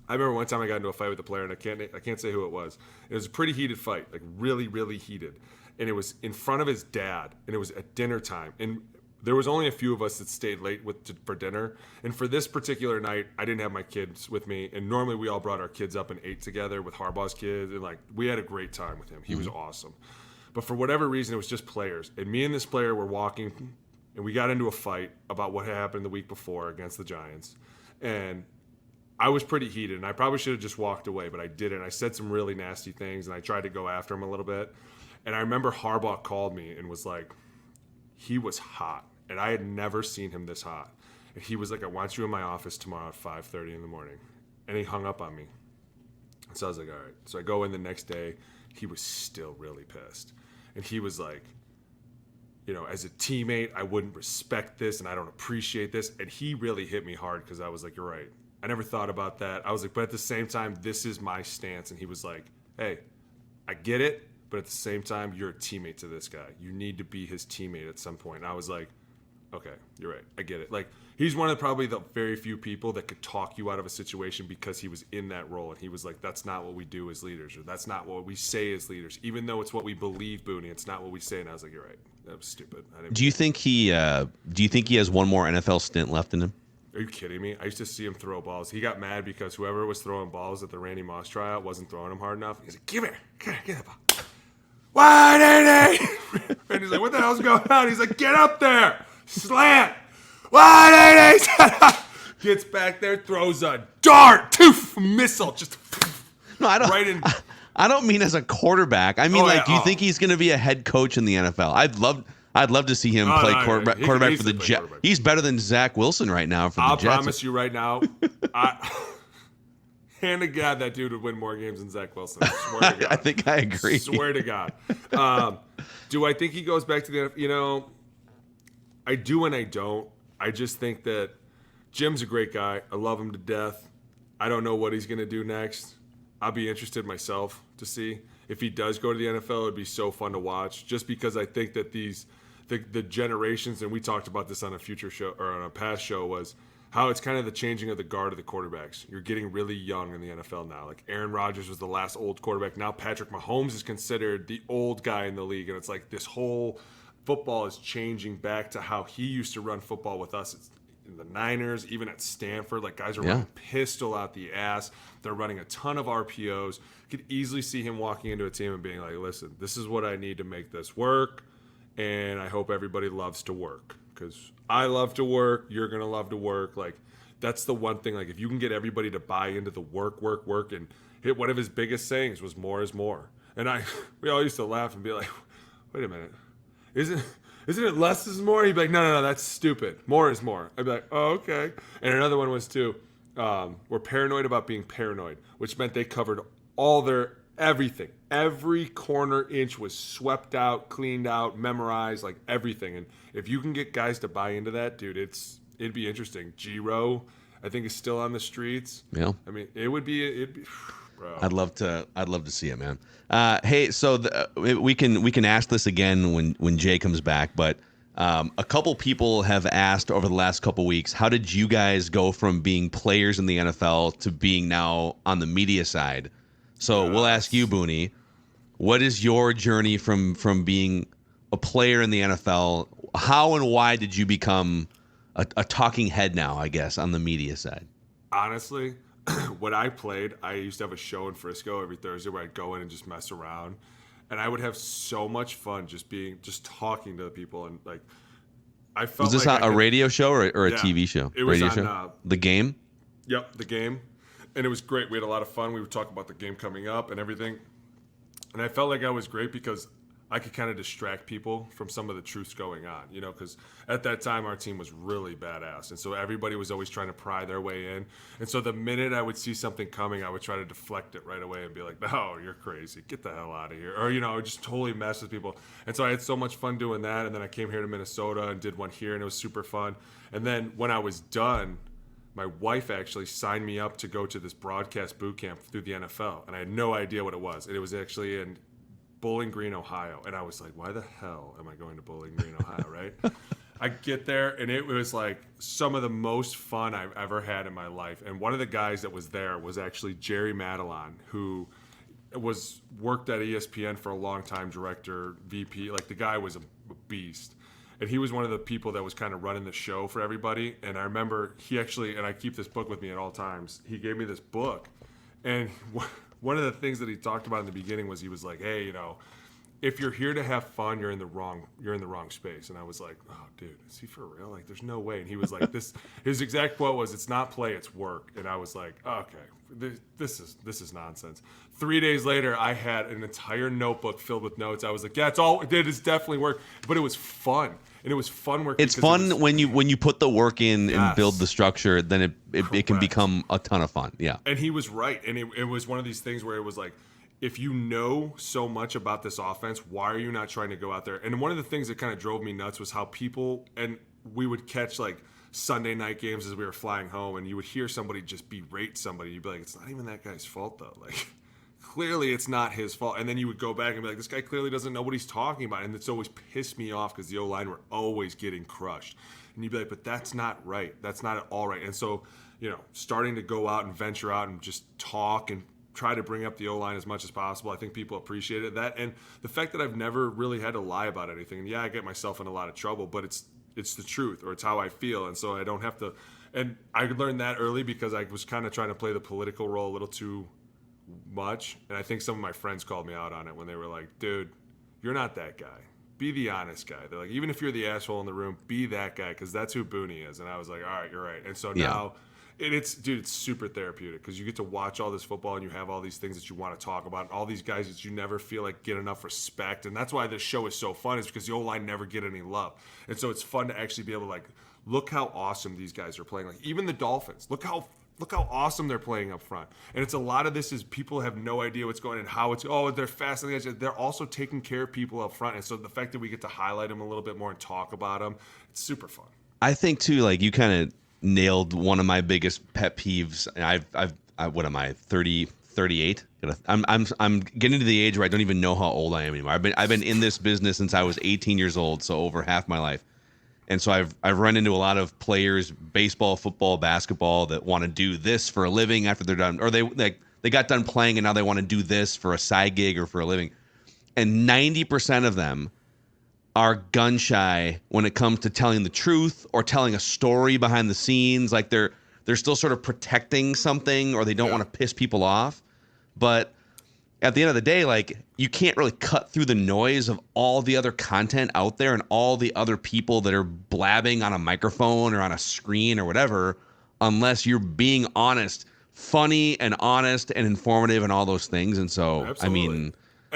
S3: I remember one time I got into a fight with a player, and I can't say who it was. It was a pretty heated fight, like really, really heated. And it was in front of his dad, and it was at dinner time. And there was only a few of us that stayed late for dinner. And for this particular night, I didn't have my kids with me. And normally we all brought our kids up and ate together with Harbaugh's kids. And like we had a great time with him. He was awesome. But for whatever reason, it was just players. And me and this player were walking, and we got into a fight about what happened the week before against the Giants. And I was pretty heated, and I probably should have just walked away, but I didn't. I said some really nasty things, and I tried to go after him a little bit. And I remember Harbaugh called me and was like, he was hot, and I had never seen him this hot. And he was like, I want you in my office tomorrow at 5:30 in the morning. And he hung up on me. So I was like, all right. So I go in the next day. He was still really pissed. And he was like, as a teammate, I wouldn't respect this, and I don't appreciate this. And he really hit me hard because I was like, you're right. I never thought about that. I was like, but at the same time, this is my stance. And he was like, hey, I get it, but at the same time, you're a teammate to this guy. You need to be his teammate at some point. And I was like, okay, you're right. I get it. Like, he's one of probably the very few people that could talk you out of a situation because he was in that role. And he was like, that's not what we do as leaders, or that's not what we say as leaders. Even though it's what we believe, Boone, it's not what we say. And I was like, you're right. That was stupid.
S2: Do you think he has one more NFL stint left in him?
S3: Are you kidding me? I used to see him throw balls. He got mad because whoever was throwing balls at the Randy Moss tryout wasn't throwing them hard enough. He's like, give that ball. 180! And he's like, what the hell's going on? He's like, get up there! Slant! 180! Gets back there, throws a dart! Missile! Just
S2: no, I don't.
S3: Right in.
S2: I don't mean as a quarterback. I mean, do you think he's going to be a head coach in the NFL? I'd love to see him play quarterback for the Jets. He's better than Zach Wilson right now for the Jets.
S3: I'll promise you right now, hand to God, that dude would win more games than Zach Wilson. I swear to God.
S2: I think I agree.
S3: Swear to God. Do I think he goes back to the NFL? I do and I don't. I just think that Jim's a great guy. I love him to death. I don't know what he's going to do next. I'll be interested myself to see. If he does go to the NFL, it'd be so fun to watch, just because I think that the generations, and we talked about this on a future show or on a past show, was how it's kind of the changing of the guard of the quarterbacks. You're getting really young in the NFL now. Like Aaron Rodgers was the last old quarterback. Now Patrick Mahomes is considered the old guy in the league. And it's like this whole football is changing back to how he used to run football with us. It's in the Niners, even at Stanford, like guys are running pistol out the ass. They're running a ton of RPOs. Could easily see him walking into a team and being like, listen, this is what I need to make this work. And I hope everybody loves to work. because I love to work. You're going to love to work. Like, that's the one thing. Like, if you can get everybody to buy into the work, and hit one of his biggest sayings was more is more. And we all used to laugh and be like, wait a minute. Isn't it less is more? He'd be like, no, that's stupid. More is more. I'd be like, oh, okay. And another one was too, we're paranoid about being paranoid, which meant they covered all their everything. Every corner inch was swept out, cleaned out, memorized, like everything. And if you can get guys to buy into that, dude, it'd be interesting. G-Row, I think, is still on the streets.
S2: Yeah.
S3: I mean, it'd be bro.
S2: I'd love to see it, man. Hey, so we can ask this again when Jay comes back, but a couple people have asked over the last couple weeks, how did you guys go from being players in the NFL to being now on the media side? So we'll ask you, Booney, what is your journey from being a player in the NFL? How and why did you become a talking head now, I guess, on the media side?
S3: Honestly, when I played, I used to have a show in Frisco every Thursday where I'd go in and just mess around, and I would have so much fun just talking to the people. And like, I felt
S2: was this
S3: like
S2: a radio show or a TV show?
S3: It was
S2: radio
S3: on
S2: show? The Game.
S3: Yep, The Game, and it was great. We had a lot of fun. We would talk about the game coming up and everything, and I felt like I was great because I could kind of distract people from some of the truths going on, because at that time our team was really badass. And so everybody was always trying to pry their way in. And so the minute I would see something coming, I would try to deflect it right away and be like, no, you're crazy. Get the hell out of here. Or, just totally mess with people. And so I had so much fun doing that. And then I came here to Minnesota and did one here, and it was super fun. And then when I was done, my wife actually signed me up to go to this broadcast boot camp through the NFL. And I had no idea what it was. And it was actually in Bowling Green, Ohio. And I was like, why the hell am I going to Bowling Green, Ohio, right? I get there, and it was like some of the most fun I've ever had in my life. And one of the guys that was there was actually Jerry Madelon, who worked at ESPN for a long time, director, VP. Like, the guy was a beast. And he was one of the people that was kind of running the show for everybody. And I remember he actually, and I keep this book with me at all times, he gave me this book. And one of the things that he talked about in the beginning was he was like, hey, if you're here to have fun, you're in the wrong space. And I was like, oh, dude, is he for real? Like, there's no way. And he was like, his exact quote was, it's not play, it's work. And I was like, oh, okay, this is nonsense. 3 days later, I had an entire notebook filled with notes. I was like, yeah, it's all it did is definitely work. But it was fun. And it was fun work.
S2: It's fun when you put the work in and build the structure, then it can become a ton of fun. Yeah.
S3: And he was right. And it was one of these things where it was like, if you know so much about this offense, why are you not trying to go out there? And one of the things that kind of drove me nuts was how people, and we would catch like Sunday night games as we were flying home, and you would hear somebody just berate somebody. You'd be like, it's not even that guy's fault though. Like, clearly it's not his fault. And then you would go back and be like, this guy clearly doesn't know what he's talking about. And it's always pissed me off because the O-line were always getting crushed. And you'd be like, but that's not right. That's not at all right. And so, starting to go out and venture out and just talk and try to bring up the O-line as much as possible, I think people appreciated that. And the fact that I've never really had to lie about anything. And yeah, I get myself in a lot of trouble, but it's the truth, or it's how I feel. And so I don't have to. And I learned that early because I was kind of trying to play the political role a little too much. And I think some of my friends called me out on it when they were like, dude, you're not that guy. Be the honest guy. They're like, even if you're the asshole in the room, be that guy, because that's who Booney is. And I was like, all right, you're right. And so now it's super therapeutic because you get to watch all this football and you have all these things that you want to talk about, and all these guys that you never feel like get enough respect. And that's why this show is so fun, is because the O-line never get any love. And so it's fun to actually be able to, like, look how awesome these guys are playing. Like, even the Dolphins, look how awesome they're playing up front. And it's a lot of this is people have no idea what's going on and how they're fast on the edge. They're also taking care of people up front. And so the fact that we get to highlight them a little bit more and talk about them, it's super fun.
S2: I think too, like, you kind of nailed one of my biggest pet peeves. And what am I, 38? I'm getting to the age where I don't even know how old I am anymore. I've been in this business since I was 18 years old, so over half my life. And so I've run into a lot of players, baseball, football, basketball, that want to do this for a living after they're done, or they got done playing and now they want to do this for a side gig or for a living. And 90% of them are gun shy when it comes to telling the truth or telling a story behind the scenes. Like they're still sort of protecting something, or they don't want to piss people off. But at the end of the day, like, you can't really cut through the noise of all the other content out there and all the other people that are blabbing on a microphone or on a screen or whatever, unless you're being honest, funny and honest and informative and all those things. And so,
S3: Absolutely.
S2: I mean,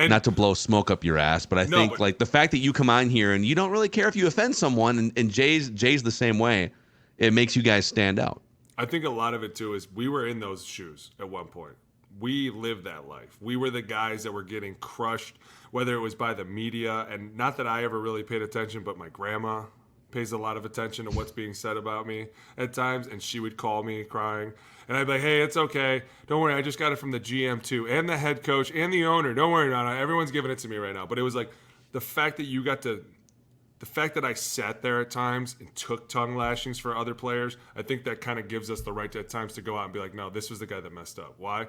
S2: not to blow smoke up your ass, but I think like the fact that you come on here and you don't really care if you offend someone, and Jay's the same way, it makes you guys stand out.
S3: I think a lot of it too is we were in those shoes at one point. We lived that life. We were the guys that were getting crushed, whether it was by the media, and not that I ever really paid attention, but my grandma pays a lot of attention to what's being said about me at times, and she would call me crying, and I'd be like, hey, it's okay. Don't worry, I just got it from the GM too, and the head coach, and the owner. Don't worry, Nana. Everyone's giving it to me right now. But it was like the fact that I sat there at times and took tongue lashings for other players, I think that kind of gives us the right at times to go out and be like, no, this was the guy that messed up. Why?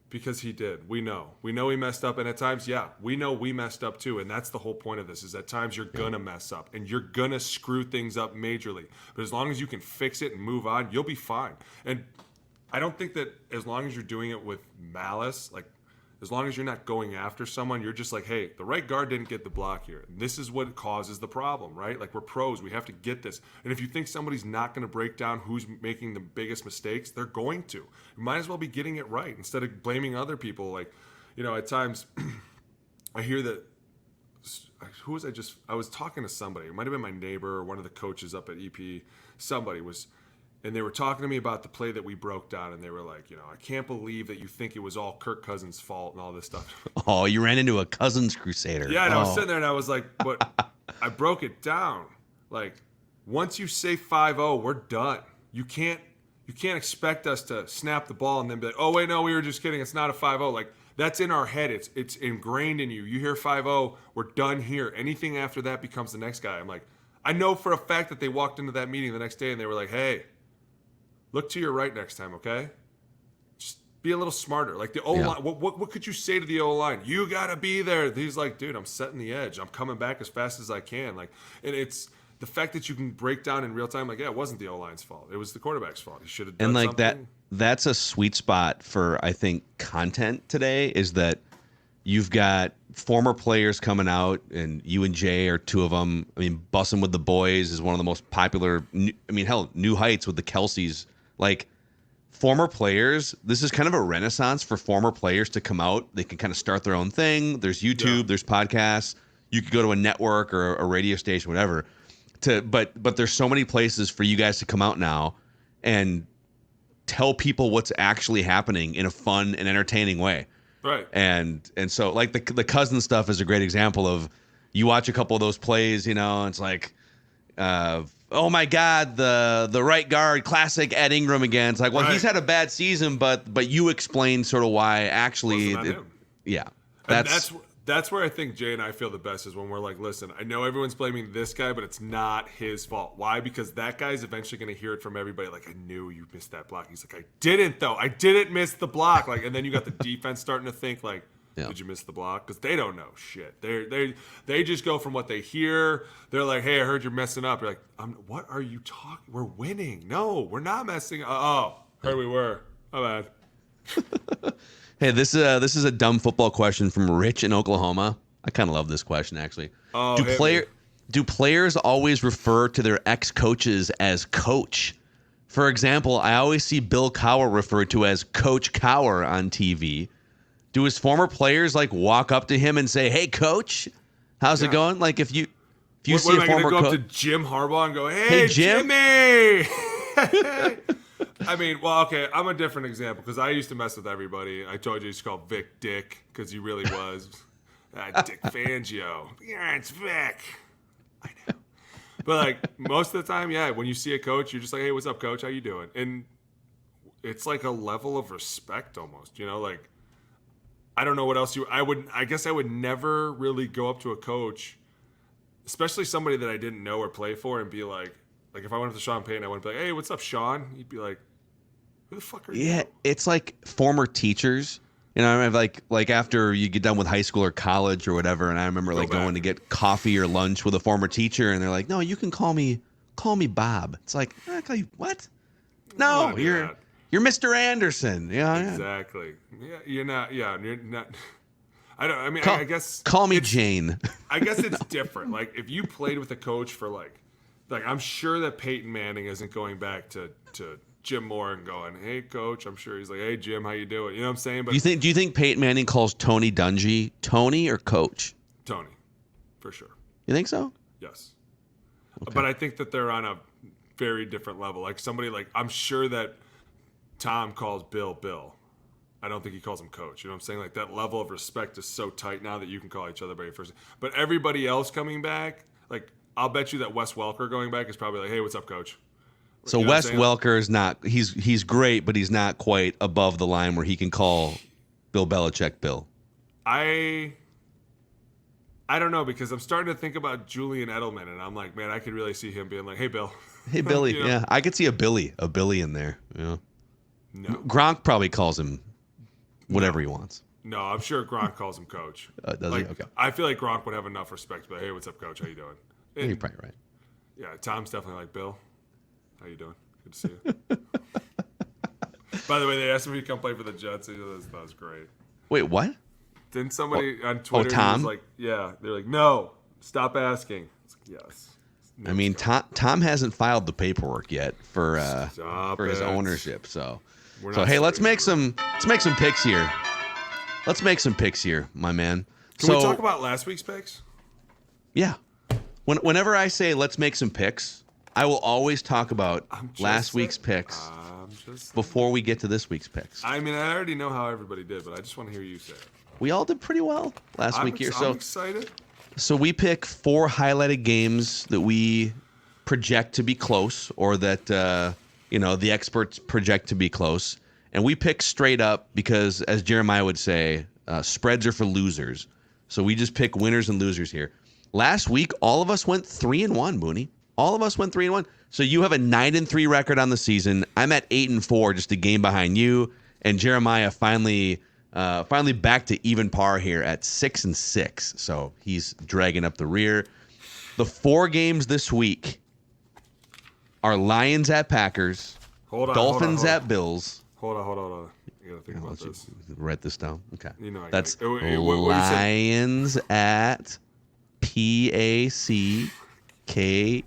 S3: Because he did. We know he messed up. And at times, yeah, we know we messed up too. And that's the whole point of this, is at times you're going to mess up and you're going to screw things up majorly. But as long as you can fix it and move on, you'll be fine. And I don't think that as long as you're doing it with malice, like as long as you're not going after someone, you're just like, hey, the right guard didn't get the block here. And this is what causes the problem, right? Like, we're pros. We have to get this. And if you think somebody's not going to break down who's making the biggest mistakes, they're going to. You might as well be getting it right instead of blaming other people. Like, you know, at times I hear that, I was talking to somebody. It might have been my neighbor or one of the coaches up at EP. Somebody was, and they were talking to me about the play that we broke down, and they were like, you know, I can't believe that you think it was all Kirk Cousins' fault and all this stuff.
S2: Oh, you ran into a Cousins crusader.
S3: Yeah, and I was sitting there, and I was like, but I broke it down. Like, once you say 5-0, we're done. You can't expect us to snap the ball and then be like, oh, wait, no, we were just kidding. It's not a 5-0. Like, that's in our head. It's ingrained in you. You hear 5-0, we're done here. Anything after that becomes the next guy. I'm like, I know for a fact that they walked into that meeting the next day, and they were like, hey, look to your right next time, okay? Just be a little smarter. Like the O-line, what could you say to the O-line? You got to be there. He's like, dude, I'm setting the edge. I'm coming back as fast as I can. Like, and it's the fact that you can break down in real time. Like, yeah, it wasn't the O-line's fault. It was the quarterback's fault. He should have done something.
S2: And like that's a sweet spot for, I think, content today, is that you've got former players coming out, and you and Jay are two of them. I mean, Bussin' with the Boys is one of the most popular. I mean, hell, New Heights with the Kelseys. Like, former players, this is kind of a renaissance for former players to come out. They can kind of start their own thing. There's YouTube, there's podcasts. You could go to a network or a radio station, whatever. But there's so many places for you guys to come out now and tell people what's actually happening in a fun and entertaining way.
S3: Right.
S2: And so, like, the cousin stuff is a great example of, you watch a couple of those plays, you know, and it's like, oh my God, the right guard, classic Ed Ingram again. It's like, well, he's had a bad season, but you explained sort of why actually,
S3: that's where I think Jay and I feel the best, is when we're like, listen, I know everyone's blaming this guy, but it's not his fault. Why? Because that guy's eventually going to hear it from everybody. Like, I knew you missed that block. He's like, I didn't though. I didn't miss the block. Like, and then you got the defense starting to think like, did you miss the block? Because they don't know shit. They just go from what they hear. They're like, hey, I heard you're messing up. You're like, what are you talking? We're winning. No, we're not messing up. Oh, heard we were. My bad.
S2: Hey, this is a dumb football question from Rich in Oklahoma. I kind of love this question, actually.
S3: Oh,
S2: do players always refer to their ex-coaches as coach? For example, I always see Bill Cowher referred to as Coach Cowher on TV. Do his former players like walk up to him and say, "Hey, coach, how's it going?" Like, if you see a former
S3: coach,
S2: go up
S3: to Jim Harbaugh and go, "Hey,
S2: Jim."
S3: Jimmy." I mean, well, okay, I'm a different example because I used to mess with everybody. I told you he's called Vic Dick because he really was. Dick Fangio. Yeah, it's Vic. I know. But like most of the time, yeah, when you see a coach, you're just like, "Hey, what's up, coach? How you doing?" And it's like a level of respect almost, you know, like. I don't know what else I guess I would never really go up to a coach, especially somebody that I didn't know or play for, and be like if I went up to Sean Payton, I wouldn't be like, hey, what's up, Sean? He'd be like, who the fuck are you?
S2: Yeah, it's like former teachers. You know, I remember like after you get done with high school or college or whatever, and I remember like going to get coffee or lunch with a former teacher, and they're like, no, you can call me Bob. It's like, I call you what? No, you're Mr. Anderson. Yeah,
S3: exactly. Yeah, you're not. I guess
S2: call me Jane.
S3: I guess it's different. Like if you played with a coach for like I'm sure that Peyton Manning isn't going back to Jim Moore and going, "Hey coach," I'm sure he's like, "Hey Jim, how you doing?" You know what I'm saying? But
S2: do you think Peyton Manning calls Tony Dungy Tony or coach?
S3: Tony, for sure.
S2: You think so?
S3: Yes. Okay. But I think that they're on a very different level. Like somebody like I'm sure that Tom calls Bill. I don't think he calls him coach. You know what I'm saying? Like that level of respect is so tight now that you can call each other by your first name. But everybody else coming back, like I'll bet you that Wes Welker going back is probably like, "Hey, what's up, coach?"
S2: So Wes Welker is not he's great, but he's not quite above the line where he can call Bill Belichick Bill.
S3: I don't know because I'm starting to think about Julian Edelman and I'm like, man, I could really see him being like, "Hey Bill."
S2: Hey Billy. You know? Yeah, I could see a Billy in there. Yeah. No. Gronk probably calls him whatever he wants.
S3: No, I'm sure Gronk calls him coach.
S2: Does he? Okay.
S3: I feel like Gronk would have enough respect, but hey, what's up, coach? How you doing?
S2: And, you're probably right.
S3: Yeah, Tom's definitely like, "Bill, how you doing? Good to see you." By the way, they asked him if he'd come play for the Jets. That was great.
S2: Wait, what?
S3: Didn't somebody on Twitter
S2: Tom?
S3: was like, yeah, they're like, "No, stop asking." It's like, yes.
S2: I mean, Tom hasn't filed the paperwork yet for his ownership. So hey, let's make some picks here. Let's make some picks here, my man.
S3: Can we talk about last week's picks?
S2: Yeah. Whenever I say let's make some picks, I will always talk about last week's picks before we get to this week's picks.
S3: I mean, I already know how everybody did, but I just want to hear you say it.
S2: We all did pretty well last week here.
S3: I'm excited.
S2: So we pick 4 highlighted games that we project to be close, or that the experts project to be close, and we pick straight up because, as Jeremiah would say, spreads are for losers. So we just pick winners and losers here. Last week, all of us went 3-1, Booney. All of us went 3-1. So you have a 9-3 record on the season. I'm at 8-4, just a game behind you, and Jeremiah finally back to even par here at 6-6. So he's dragging up the rear. The 4 games this week are Lions at Packers, Dolphins at Bills.
S3: Hold on. You gotta think about this.
S2: Write this down. Okay.
S3: That's
S2: Lions at Packers.
S3: Hey,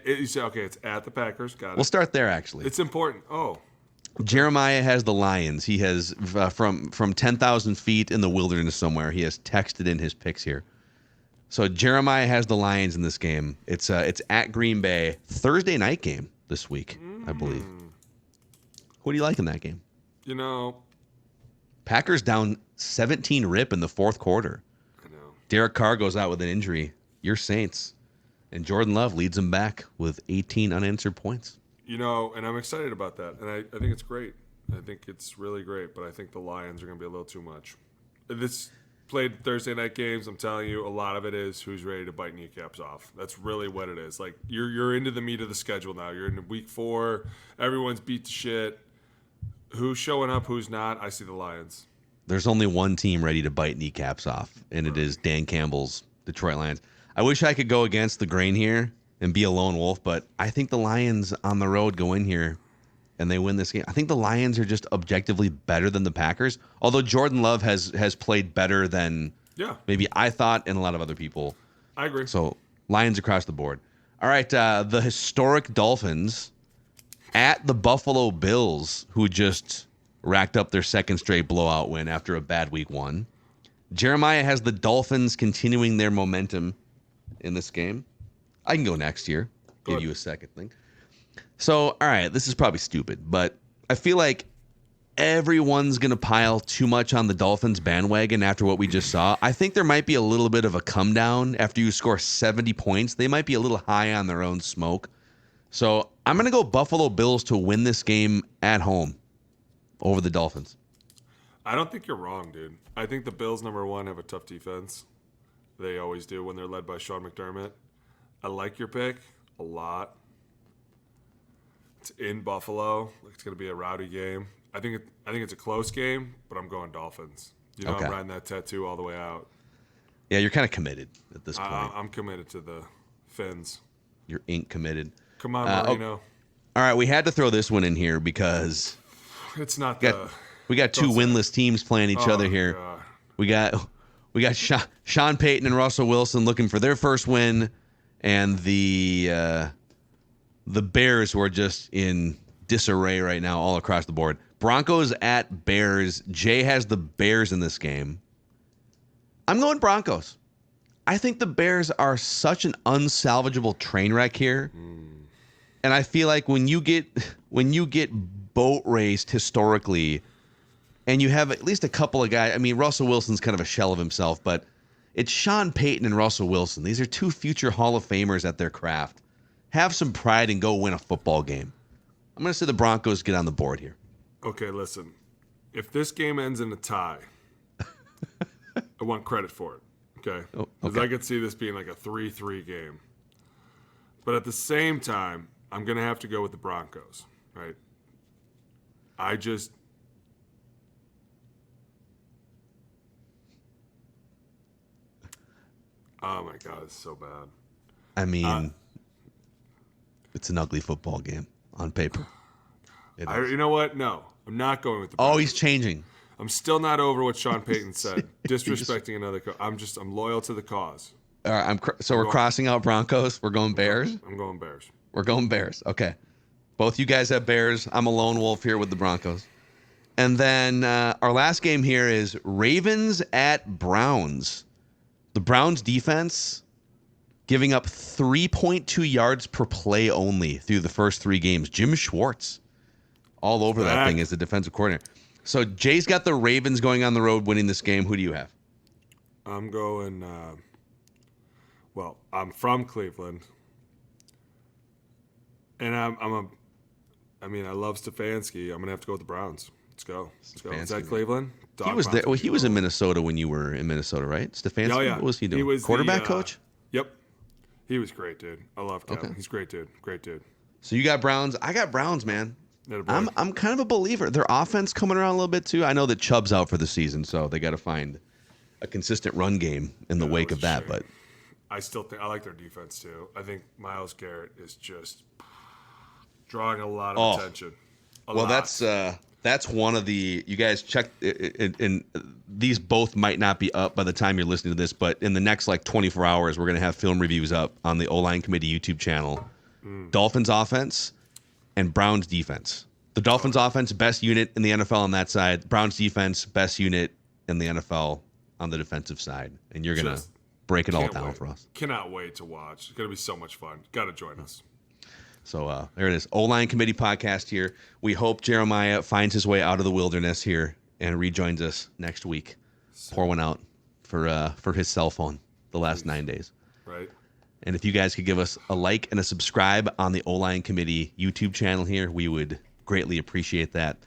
S3: you say okay? It's at the Packers. Got it.
S2: We'll start there. Actually,
S3: it's important. Oh.
S2: Jeremiah has the Lions. He has from 10,000 feet in the wilderness somewhere. He has texted in his picks here. So Jeremiah has the Lions in this game. It's at Green Bay, Thursday night game this week, I believe. What do you like in that game? Packers down 17 rip in the fourth quarter.
S3: I know.
S2: Derek Carr goes out with an injury. Your Saints. And Jordan Love leads them back with 18 unanswered points.
S3: And I'm excited about that. And I think it's great. I think it's really great. But I think the Lions are going to be a little too much. This played Thursday night games. I'm telling you, a lot of it is who's ready to bite kneecaps off. That's really what it is. Like, you're into the meat of the schedule now. You're in week 4. Everyone's beat to shit. Who's showing up, who's not? I see the Lions.
S2: There's only one team ready to bite kneecaps off, and it is Dan Campbell's Detroit Lions. I wish I could go against the grain here and be a lone wolf, but I think the Lions on the road go in here and they win this game. I think the Lions are just objectively better than the Packers, although Jordan Love has played better than maybe I thought and a lot of other people.
S3: I agree.
S2: So Lions across the board. All right, the historic Dolphins at the Buffalo Bills, who just racked up their second straight blowout win after a bad week 1. Jeremiah has the Dolphins continuing their momentum in this game. I can go next here. Give you a second thing. So, all right, this is probably stupid, but I feel like everyone's going to pile too much on the Dolphins bandwagon after what we just saw. I think there might be a little bit of a come down after you score 70 points. They might be a little high on their own smoke. So I'm going to go Buffalo Bills to win this game at home over the Dolphins.
S3: I don't think you're wrong, dude. I think the Bills, number 1, have a tough defense. They always do when they're led by Sean McDermott. I like your pick a lot. It's in Buffalo. It's going to be a rowdy game. I think it's a close game, but I'm going Dolphins. I'm riding that tattoo all the way out.
S2: Yeah, you're kind of committed at this point.
S3: I'm committed to the Fins.
S2: You're ink committed.
S3: Come on, Marino.
S2: All right, we had to throw this one in here because
S3: it's not
S2: we got 2 winless teams playing each other here.
S3: God.
S2: We got Sean Payton and Russell Wilson looking for their first win, and the Bears, who are just in disarray right now all across the board. Broncos at Bears. Jay has the Bears in this game. I'm going Broncos. I think the Bears are such an unsalvageable train wreck here. And I feel like when you get boat raced historically, and you have at least a couple of guys, I mean, Russell Wilson's kind of a shell of himself, but it's Sean Payton and Russell Wilson. These are two future Hall of Famers at their craft. Have some pride and go win a football game. I'm going to say the Broncos get on the board here.
S3: Okay, listen. If this game ends in a tie, I want credit for it. Okay? Because I could see this being like a 3-3 game. But at the same time, I'm going to have to go with the Broncos, right? Oh my God, it's so bad.
S2: I mean, it's an ugly football game on paper.
S3: You know what? No, I'm not going with the Broncos.
S2: Oh, he's changing.
S3: I'm still not over what Sean Payton said. Disrespecting another coach. I'm loyal to the cause.
S2: All right, we're crossing out Broncos. We're going Bears.
S3: I'm going Bears.
S2: We're going Bears. Okay. Both you guys have Bears. I'm a lone wolf here with the Broncos. And then our last game here is Ravens at Browns. The Browns defense giving up 3.2 yards per play only through the first 3 games. Jim Schwartz all over that thing as the defensive coordinator. So Jay's got the Ravens going on the road winning this game. Who do you have?
S3: I'm going, I'm from Cleveland. And I love Stefanski. I'm going to have to go with the Browns. Let's go. Is that Cleveland?
S2: He was there. Well, he was in Minnesota when you were in Minnesota, right? Stefanski?
S3: Oh, yeah.
S2: What was he doing?
S3: He was
S2: quarterback coach?
S3: Yep. He was great, dude. I love Kevin. Okay. He's great, dude. Great dude.
S2: So you got Browns. I got Browns, man. I'm kind of a believer. Their offense coming around a little bit too. I know that Chubb's out for the season, so they got to find a consistent run game in the wake of that. But
S3: I still think I like their defense too. I think Myles Garrett is just drawing a lot of attention. That's one of the, you guys check, and these both might not be up by the time you're listening to this, but in the next 24 hours, we're going to have film reviews up on the OLine Committee YouTube channel. Dolphins offense and Browns defense. The Dolphins offense, best unit in the NFL on that side. Browns defense, best unit in the NFL on the defensive side. And you're going to break it all down for us. Cannot wait to watch. It's going to be so much fun. Got to join us.
S2: So there it is. OLine Committee podcast here. We hope Jeremiah finds his way out of the wilderness here and rejoins us next week. Pour one out for his cell phone the last 9 days.
S3: Right.
S2: And if you guys could give us a like and a subscribe on the OLine Committee YouTube channel here, we would greatly appreciate that.